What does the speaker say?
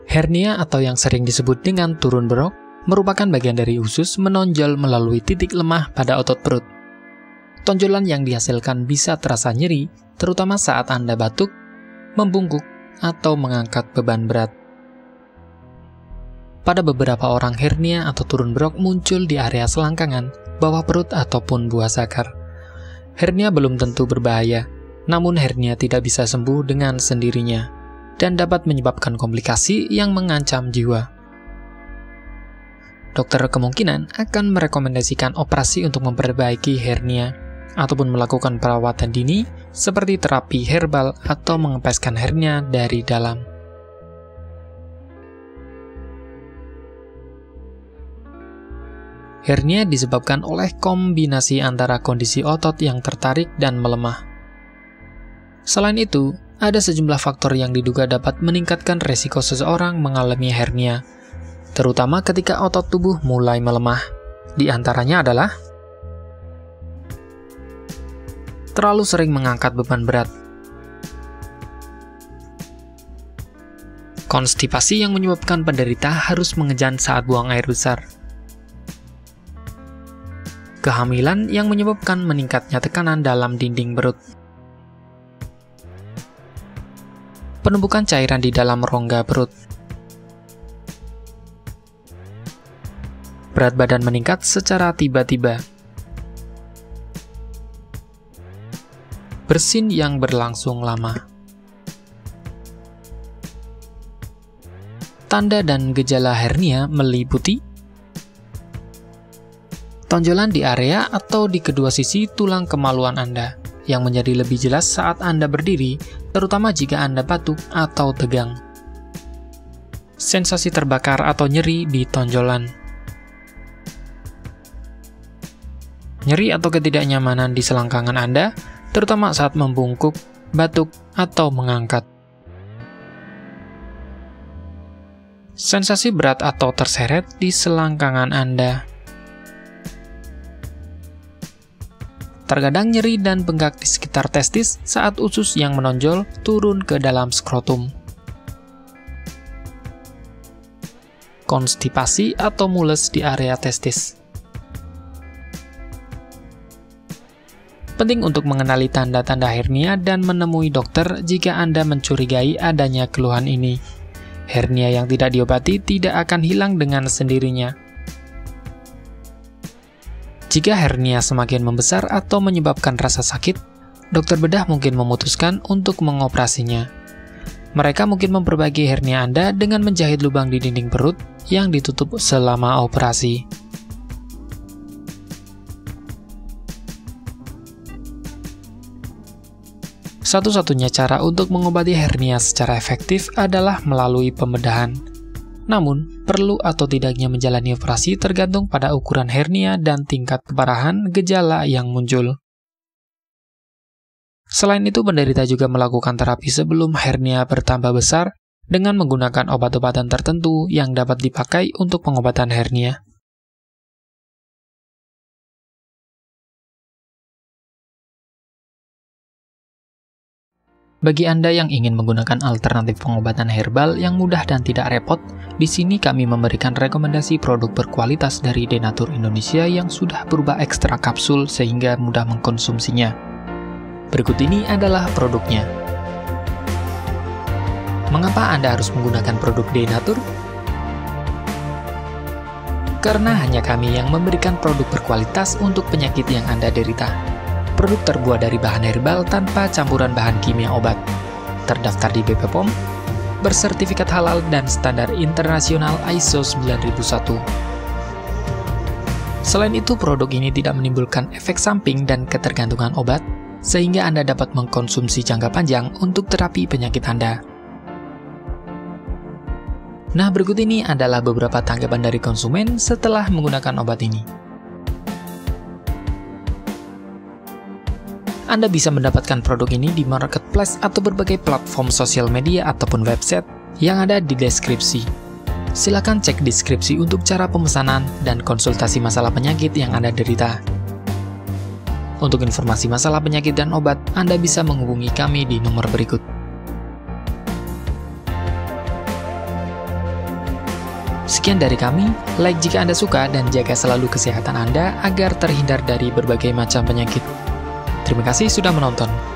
Hernia atau yang sering disebut dengan turun berok merupakan bagian dari usus menonjol melalui titik lemah pada otot perut. Tonjolan yang dihasilkan bisa terasa nyeri, terutama saat Anda batuk, membungkuk, atau mengangkat beban berat. Pada beberapa orang hernia atau turun berok muncul di area selangkangan, bawah perut, ataupun buah zakar. Hernia belum tentu berbahaya, namun hernia tidak bisa sembuh dengan sendirinya dan dapat menyebabkan komplikasi yang mengancam jiwa. Dokter kemungkinan akan merekomendasikan operasi untuk memperbaiki hernia ataupun melakukan perawatan dini seperti terapi herbal atau mengempeskan hernia dari dalam. Hernia disebabkan oleh kombinasi antara kondisi otot yang tertarik dan melemah. Selain itu, ada sejumlah faktor yang diduga dapat meningkatkan resiko seseorang mengalami hernia, terutama ketika otot tubuh mulai melemah. Di antaranya adalah terlalu sering mengangkat beban berat, konstipasi yang menyebabkan penderita harus mengejan saat buang air besar, kehamilan yang menyebabkan meningkatnya tekanan dalam dinding perut, penumpukan cairan di dalam rongga perut, berat badan meningkat secara tiba-tiba, bersin yang berlangsung lama. Tanda dan gejala hernia meliputi tonjolan di area atau di kedua sisi tulang kemaluan Anda, yang menjadi lebih jelas saat Anda berdiri, terutama jika Anda batuk atau tegang. Sensasi terbakar atau nyeri di tonjolan. Nyeri atau ketidaknyamanan di selangkangan Anda, terutama saat membungkuk, batuk, atau mengangkat. Sensasi berat atau terseret di selangkangan Anda. Terkadang nyeri dan bengkak di sekitar testis saat usus yang menonjol turun ke dalam skrotum. Konstipasi atau mules di area testis. Penting untuk mengenali tanda-tanda hernia dan menemui dokter jika Anda mencurigai adanya keluhan ini. Hernia yang tidak diobati tidak akan hilang dengan sendirinya. Jika hernia semakin membesar atau menyebabkan rasa sakit, dokter bedah mungkin memutuskan untuk mengoperasinya. Mereka mungkin memperbaiki hernia Anda dengan menjahit lubang di dinding perut yang ditutup selama operasi. Satu-satunya cara untuk mengobati hernia secara efektif adalah melalui pembedahan. Namun, perlu atau tidaknya menjalani operasi tergantung pada ukuran hernia dan tingkat keparahan gejala yang muncul. Selain itu, penderita juga melakukan terapi sebelum hernia bertambah besar dengan menggunakan obat-obatan tertentu yang dapat dipakai untuk pengobatan hernia. Bagi Anda yang ingin menggunakan alternatif pengobatan herbal yang mudah dan tidak repot, di sini kami memberikan rekomendasi produk berkualitas dari Denatur Indonesia yang sudah berubah ekstrak kapsul sehingga mudah mengkonsumsinya. Berikut ini adalah produknya. Mengapa Anda harus menggunakan produk Denatur? Karena hanya kami yang memberikan produk berkualitas untuk penyakit yang Anda derita. Produk terbuat dari bahan herbal tanpa campuran bahan kimia obat, terdaftar di BP POM, bersertifikat halal dan standar internasional ISO 9001. Selain itu, produk ini tidak menimbulkan efek samping dan ketergantungan obat, sehingga Anda dapat mengkonsumsi jangka panjang untuk terapi penyakit Anda. Nah, berikut ini adalah beberapa tanggapan dari konsumen setelah menggunakan obat ini. Anda bisa mendapatkan produk ini di marketplace atau berbagai platform sosial media ataupun website yang ada di deskripsi. Silakan cek deskripsi untuk cara pemesanan dan konsultasi masalah penyakit yang Anda derita. Untuk informasi masalah penyakit dan obat, Anda bisa menghubungi kami di nomor berikut. Sekian dari kami, like jika Anda suka dan jaga selalu kesehatan Anda agar terhindar dari berbagai macam penyakit. Terima kasih sudah menonton.